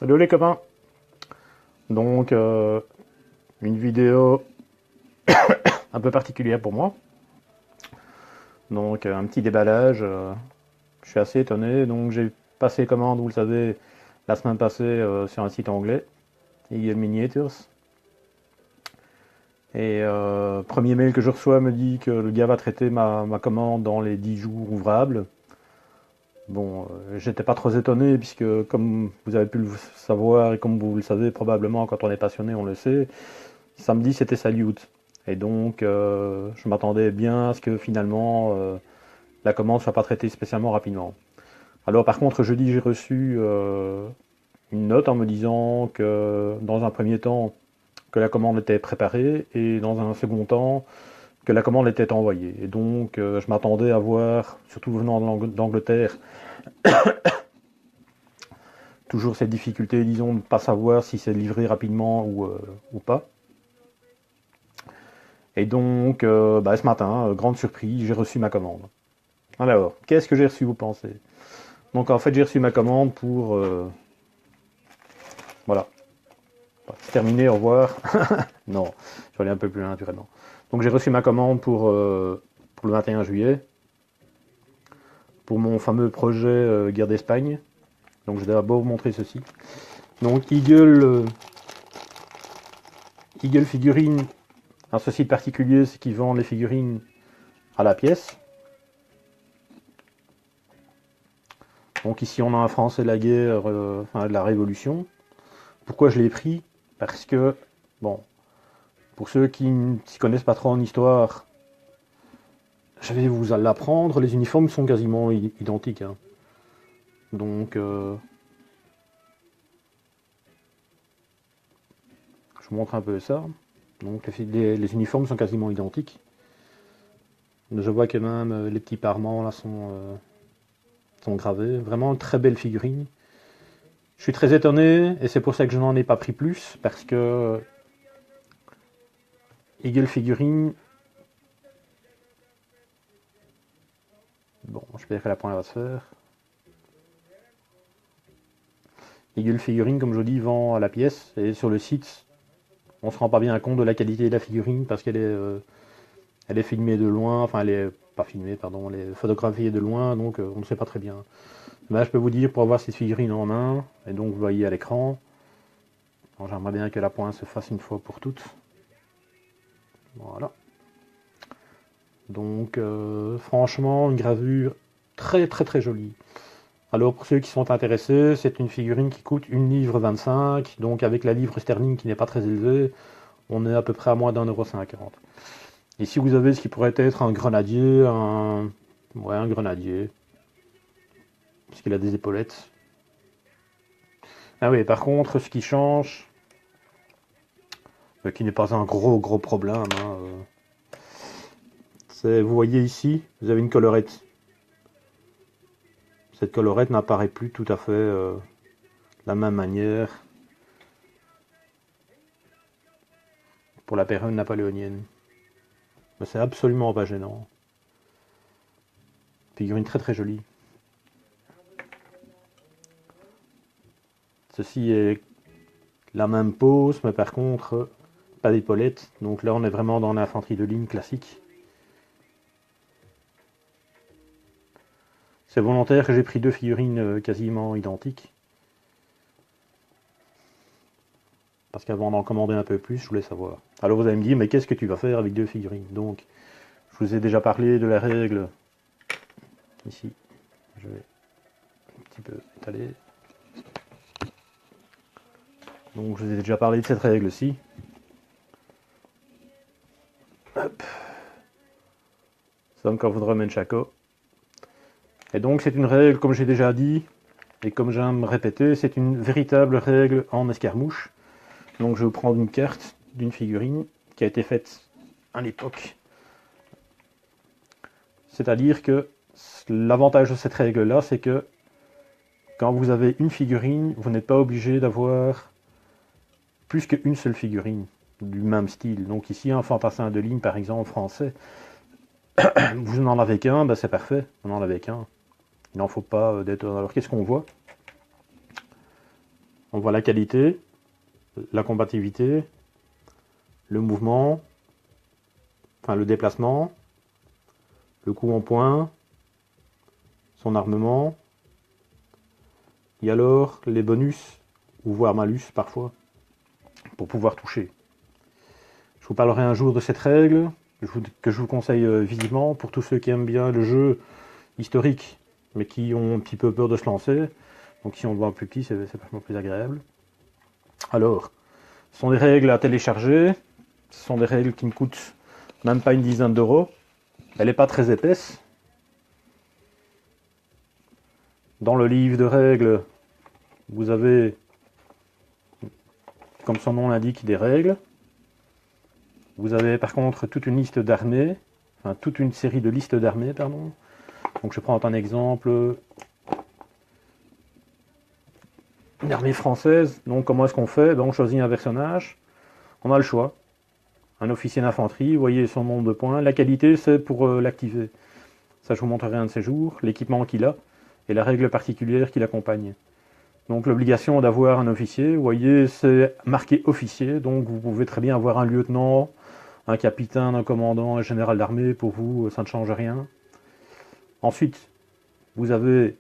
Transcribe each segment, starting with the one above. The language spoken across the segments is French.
Hello les copains. Donc une vidéo un peu particulière pour moi. Donc un petit déballage. Je suis assez étonné. Donc j'ai passé commande, vous le savez, la semaine passée sur un site anglais, Eagle Miniatures. Et premier mail que je reçois me dit que le gars va traiter ma commande dans les 10 jours ouvrables. Bon, j'étais pas trop étonné puisque comme vous avez pu le savoir et comme vous le savez probablement quand on est passionné on le sait, samedi c'était Salute. Et donc je m'attendais bien à ce que finalement la commande soit pas traitée spécialement rapidement. Alors par contre jeudi j'ai reçu une note en me disant que dans un premier temps que la commande était préparée et dans un second temps que la commande était envoyée. Et donc je m'attendais à voir, surtout venant d'Angleterre, toujours cette difficulté, disons, de ne pas savoir si c'est livré rapidement ou pas. Et donc, ce matin, grande surprise, j'ai reçu ma commande. Alors, qu'est-ce que j'ai reçu, vous pensez? Donc, en fait, j'ai reçu ma commande pour... voilà. C'est terminé, au revoir. Non, je vais aller un peu plus loin, naturellement. Donc, j'ai reçu ma commande pour le 21 juillet, pour mon fameux projet Guerre d'Espagne. Donc, je vais d'abord vous montrer ceci. Donc, Eagle Figurine, un ce site particulier, c'est qu'ils vendent les figurines à la pièce. Donc ici on a un Français de la guerre, enfin de la Révolution. Pourquoi je l'ai pris? Parce que, bon, pour ceux qui ne s'y connaissent pas trop en histoire, je vais vous l'apprendre, les uniformes sont quasiment identiques. Hein. Donc, je vous montre un peu ça. Donc les uniformes sont quasiment identiques. Je vois que même les petits parements là sont gravés. Vraiment une très belle figurine. Je suis très étonné et c'est pour ça que je n'en ai pas pris plus parce que Eagle Figurine, bon, j'espère que la pointe va se faire. Eagle Figurine, comme je dis, vend à la pièce et sur le site, on se rend pas bien compte de la qualité de la figurine parce elle est filmée de loin, enfin elle est pas filmée, pardon, elle est photographiée de loin, donc on ne sait pas très bien. Mais là, je peux vous dire pour avoir cette figurine en main, et donc vous voyez à l'écran, j'aimerais bien que la pointe se fasse une fois pour toutes. Voilà. Donc franchement, une gravure très très très jolie. Alors pour ceux qui sont intéressés, c'est une figurine qui coûte 1 livre 25, donc avec la livre sterling qui n'est pas très élevée, on est à peu près à moins d'1,50 €. Ici vous avez ce qui pourrait être un grenadier, ouais, un grenadier, puisqu'il a des épaulettes. Ah oui, par contre, ce qui change, qui n'est pas un gros problème, hein, c'est, vous voyez ici, vous avez une collerette. Cette collerette n'apparaît plus tout à fait de la même manière pour la période napoléonienne. Mais c'est absolument pas gênant. Figurine très très jolie. Ceci est la même pose, mais par contre, pas d'épaulette. Donc là, on est vraiment dans l'infanterie de ligne classique. C'est volontaire que j'ai pris deux figurines quasiment identiques. Parce qu'avant d'en commander un peu plus, je voulais savoir. Alors vous allez me dire, mais qu'est-ce que tu vas faire avec deux figurines? Donc, je vous ai déjà parlé de la règle. Ici, je vais un petit peu étaler. Donc, je vous ai déjà parlé de cette règle-ci. Hop. Some Kovdrum Chaco. Et donc, c'est une règle, comme j'ai déjà dit, et comme j'aime me répéter, c'est une véritable règle en escarmouche. Donc, je vais vous prendre une carte d'une figurine qui a été faite à l'époque. C'est-à-dire que l'avantage de cette règle-là, c'est que quand vous avez une figurine, vous n'êtes pas obligé d'avoir plus qu'une seule figurine du même style. Donc ici, un fantassin de ligne, par exemple, français, vous n'en avez qu'un, ben c'est parfait, vous n'en avez qu'un. Il n'en faut pas d'étonnant. Alors qu'est-ce qu'on voit? On voit la qualité, la combativité, le mouvement, enfin le déplacement, le coup en point, son armement, et alors les bonus, ou voire malus parfois, pour pouvoir toucher. Je vous parlerai un jour de cette règle, que je vous conseille vivement pour tous ceux qui aiment bien le jeu historique, mais qui ont un petit peu peur de se lancer. Donc si on le voit un plus petit, c'est vachement plus agréable. Alors, ce sont des règles à télécharger, ce sont des règles qui ne coûtent même pas une dizaine d'euros. Elle n'est pas très épaisse. Dans le livre de règles, vous avez, comme son nom l'indique, des règles. Vous avez par contre toute une liste d'armées, enfin toute une série de listes d'armées, pardon. Donc je prends un exemple, une armée française. Donc comment est-ce qu'on fait? On choisit un personnage, on a le choix. Un officier d'infanterie, vous voyez son nombre de points. La qualité, c'est pour l'activer. Ça, je vous montrerai un de ces jours, l'équipement qu'il a et la règle particulière qui l'accompagne. Donc l'obligation d'avoir un officier, vous voyez, c'est marqué officier, donc vous pouvez très bien avoir un lieutenant, un capitaine, un commandant, un général d'armée, pour vous, ça ne change rien. Ensuite, vous avez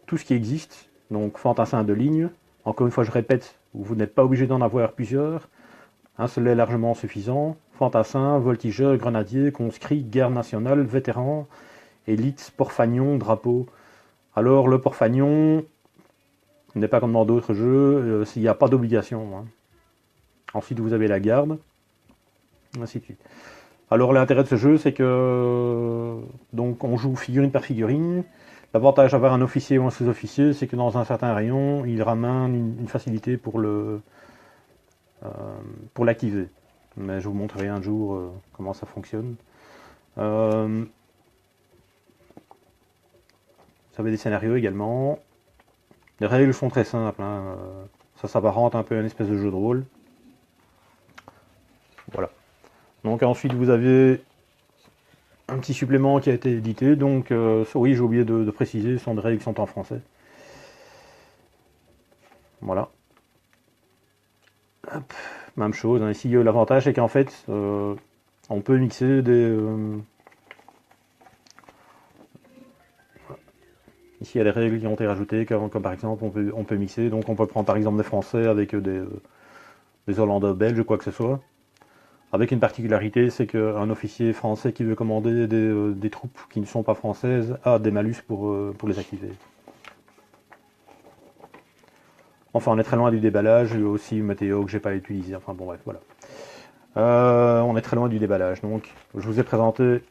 tout ce qui existe, donc fantassin de ligne. Encore une fois, je répète, vous n'êtes pas obligé d'en avoir plusieurs. Un seul est largement suffisant. Fantassin, voltigeur, grenadier, conscrit, garde nationale, vétéran, élite, porfagnon, drapeau. Alors le porfagnon n'est pas comme dans d'autres jeux, s'il n'y a pas d'obligation. Hein. Ensuite, vous avez la garde, ainsi de suite. Alors l'intérêt de ce jeu, c'est que donc on joue figurine par figurine. L'avantage d'avoir un officier ou un sous-officier, c'est que dans un certain rayon, il ramène une facilité pour l'activer. Mais je vous montrerai un jour comment ça fonctionne. Vous avez des scénarios également. Les règles sont très simples. Hein. Ça s'apparente un peu à une espèce de jeu de rôle. Voilà. Donc ensuite vous avez un petit supplément qui a été édité. Donc oui, j'ai oublié de préciser, ce sont des règles qui sont en français. Voilà. Hop. Même chose. Hein. Ici, l'avantage c'est qu'en fait, on peut mixer des... Ici, il y a des règles qui ont été rajoutées, comme par exemple, on peut mixer. Donc on peut prendre par exemple des Français avec des Hollandais belges, quoi que ce soit. Avec une particularité, c'est qu'un officier français qui veut commander des troupes qui ne sont pas françaises a des malus pour les activer. Enfin, on est très loin du déballage, il y a aussi une météo que j'ai pas utilisé. Enfin bon, bref, voilà. On est très loin du déballage. Donc, je vous ai présenté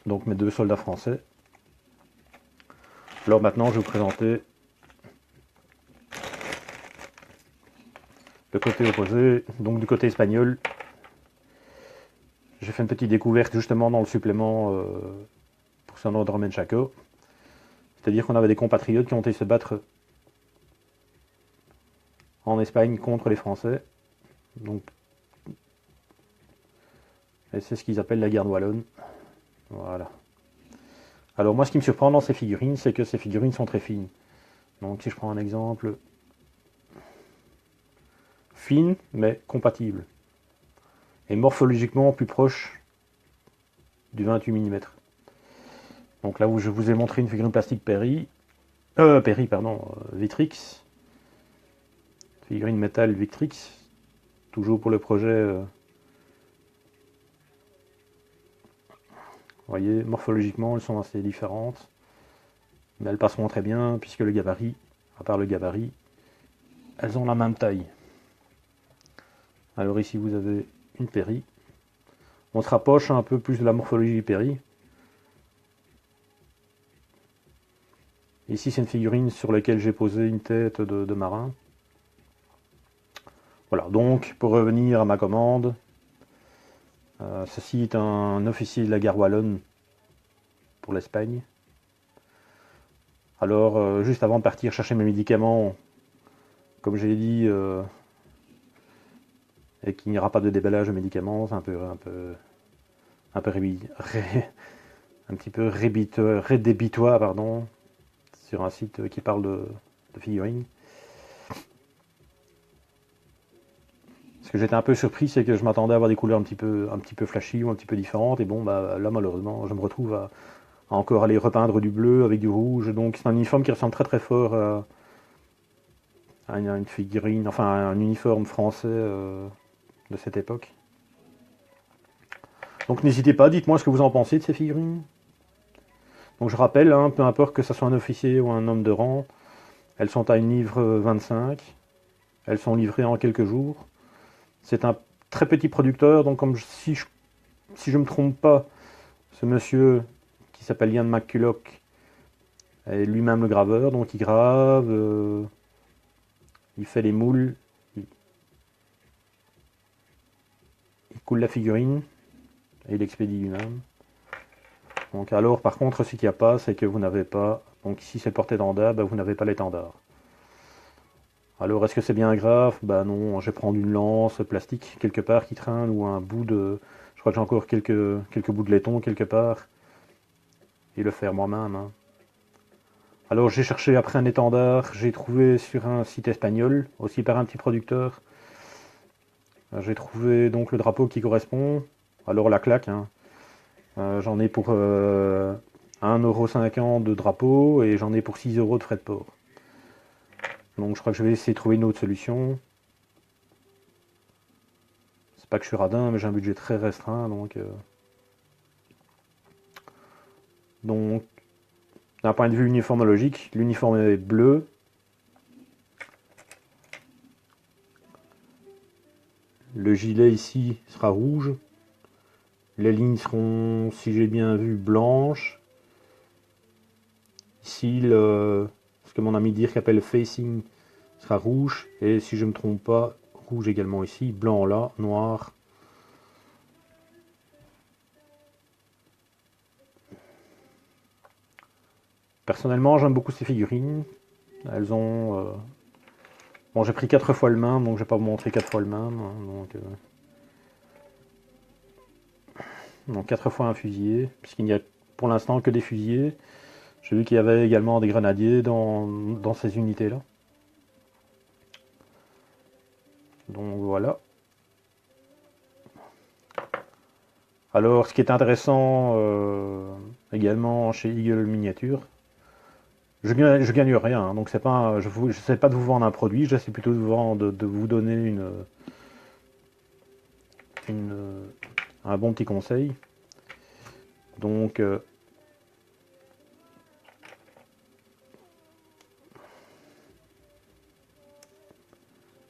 donc mes deux soldats français. Alors maintenant, je vais vous présenter le côté opposé, donc du côté espagnol. J'ai fait une petite découverte justement dans le supplément pour San Roman Chaco. C'est-à-dire qu'on avait des compatriotes qui ont été se battre en Espagne contre les Français. Donc, et c'est ce qu'ils appellent la guerre wallonne. Voilà. Alors moi, ce qui me surprend dans ces figurines, c'est que ces figurines sont très fines. Donc si je prends un exemple, fine mais compatible. Et morphologiquement plus proche du 28 mm. Donc là où je vous ai montré une figurine plastique Victrix. Figurine métal Victrix. Toujours pour le projet. Vous voyez, morphologiquement, elles sont assez différentes. Mais elles passeront très bien, puisque le gabarit, à part le gabarit, elles ont la même taille. Alors ici, vous avez une Perry. On se rapproche un peu plus de la morphologie Perry. Ici, c'est une figurine sur laquelle j'ai posé une tête de marin. Voilà, donc, pour revenir à ma commande, ceci est un officier de la guerre wallonne pour l'Espagne. Alors, juste avant de partir chercher mes médicaments, comme j'ai dit, et qu'il n'y aura pas de déballage de médicaments, c'est un petit peu rédhibitoire, pardon, sur un site qui parle de de figurines. Ce que j'étais un peu surpris, c'est que je m'attendais à avoir des couleurs un petit peu flashy ou un petit peu différentes. Et bon, bah, là, malheureusement, je me retrouve à encore aller repeindre du bleu avec du rouge. Donc, c'est un uniforme qui ressemble très très fort à une figurine, enfin, à un uniforme français de cette époque. Donc, n'hésitez pas, dites-moi ce que vous en pensez de ces figurines. Donc, je rappelle, hein, peu importe que ce soit un officier ou un homme de rang, elles sont à 1 livre 25. Elles sont livrées en quelques jours. C'est un très petit producteur, donc si je me trompe pas, ce monsieur qui s'appelle Ian McCulloch est lui-même le graveur, donc il grave, il fait les moules, il coule la figurine et il expédie lui-même. Donc alors par contre ce qu'il n'y a pas, c'est que vous n'avez pas, donc ici c'est le porte-étendard, ben, vous n'avez pas l'étendard. Alors est-ce que c'est bien grave? Ben non, je vais prendre une lance plastique quelque part qui traîne ou un bout de... Je crois que j'ai encore quelques bouts de laiton quelque part. Et le faire moi-même. Hein. Alors j'ai cherché après un étendard, j'ai trouvé sur un site espagnol, aussi par un petit producteur. J'ai trouvé donc le drapeau qui correspond. Alors la claque, hein. J'en ai pour 1,50 € de drapeau et j'en ai pour 6 € de frais de port. Donc je crois que je vais essayer de trouver une autre solution. C'est pas que je suis radin, mais j'ai un budget très restreint, donc d'un point de vue uniformologique, l'uniforme est bleu. Le gilet ici sera rouge. Les lignes seront, si j'ai bien vu, blanches. Ici, ce que mon ami Dirk appelle facing sera rouge. Et si je ne me trompe pas, rouge également ici, blanc là, noir. Personnellement, j'aime beaucoup ces figurines. Elles ont... Bon, j'ai pris 4 fois le même, donc je vais pas vous montrer 4 fois le même. Hein, donc 4 fois un fusilier, puisqu'il n'y a pour l'instant que des fusiliers. J'ai vu qu'il y avait également des grenadiers dans ces unités-là. Donc voilà. Alors, ce qui est intéressant également chez Eagle Miniature, je gagne rien, hein, donc c'est pas, je n'essaie pas de vous vendre un produit, j'essaie plutôt de vous donner un bon petit conseil. Donc,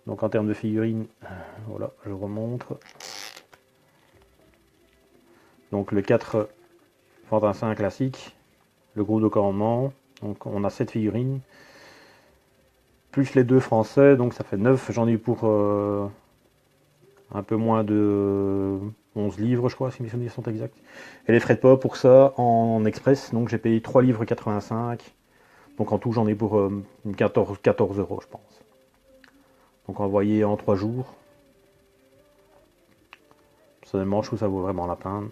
en termes de figurines, voilà, je vous remontre. Donc le 4 fantassin classique, le groupe de commandement, donc on a 7 figurines, plus les 2 français, donc ça fait 9, j'en ai pour un peu moins de 11 livres je crois, si mes souvenirs sont exacts. Et les frais de port pour ça en express, donc j'ai payé 3 livres 85, donc en tout j'en ai pour 14 € je pense. Donc envoyé en 3 jours. Personnellement je trouve que ça vaut vraiment la peine.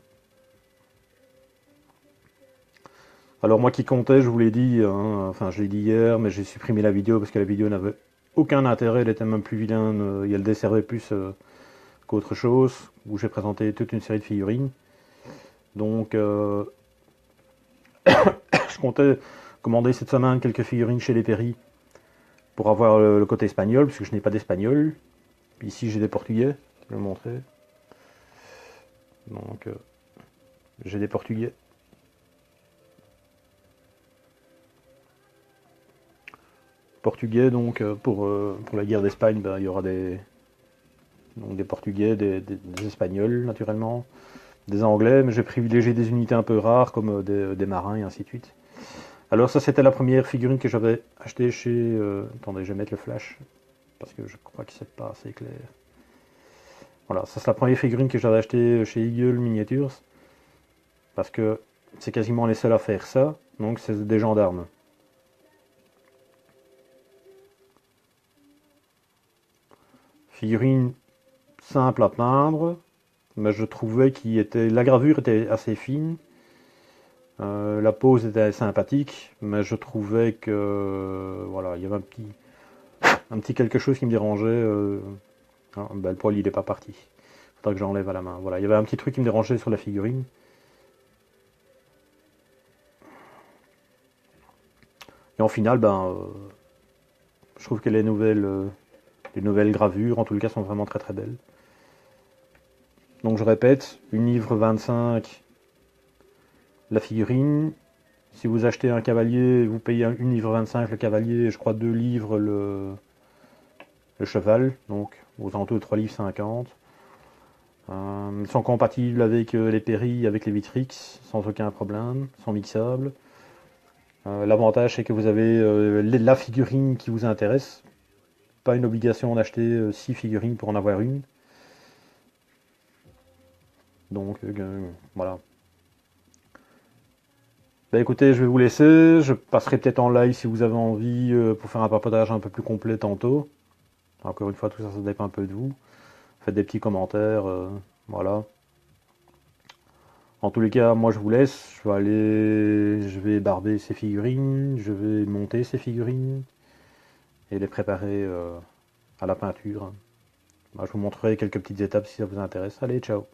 Alors moi qui comptais, je vous l'ai dit, hein, enfin je l'ai dit hier, mais j'ai supprimé la vidéo parce que la vidéo n'avait aucun intérêt, elle était même plus vilaine, et elle desservait plus qu'autre chose, où j'ai présenté toute une série de figurines. Donc je comptais commander cette semaine quelques figurines chez les Perry pour avoir le côté espagnol, puisque je n'ai pas d'espagnol. Ici j'ai des portugais, je vais vous montrer. Donc j'ai des portugais. Portugais, donc pour la guerre d'Espagne, ben, il y aura des Portugais, des Espagnols naturellement, des Anglais, mais j'ai privilégié des unités un peu rares comme des marins et ainsi de suite. Alors ça c'était la première figurine que j'avais achetée chez... attendez, je vais mettre le flash, parce que je crois que c'est pas assez clair. Voilà, ça c'est la première figurine que j'avais achetée chez Eagle Miniatures, parce que c'est quasiment les seuls à faire ça, donc c'est des gendarmes. Figurine simple à peindre, mais je trouvais la gravure était assez fine. La pose était sympathique, mais je trouvais que voilà, il y avait un petit quelque chose qui me dérangeait. Le poil il est pas parti. Faudra que j'enlève à la main. Voilà, il y avait un petit truc qui me dérangeait sur la figurine. Et en final, je trouve que les nouvelles gravures, en tout cas, sont vraiment très très belles. Donc je répète, une livre 25 la figurine. Si vous achetez un cavalier, vous payez une livre 25 le cavalier, et je crois 2 livres le cheval, donc aux alentours de 3 livres 50. Ils sont compatibles avec les Perry, avec les Vitrix, sans aucun problème, sont mixables. L'avantage c'est que vous avez la figurine qui vous intéresse, pas une obligation d'acheter 6 figurines pour en avoir une. Donc voilà. Bah écoutez, je vais vous laisser, je passerai peut-être en live si vous avez envie pour faire un papotage un peu plus complet tantôt. Encore une fois, tout ça, ça dépend un peu de vous. Faites des petits commentaires, voilà. En tous les cas, moi je vous laisse, je vais barber ces figurines, je vais monter ces figurines et les préparer à la peinture. Moi, je vous montrerai quelques petites étapes si ça vous intéresse. Allez, ciao!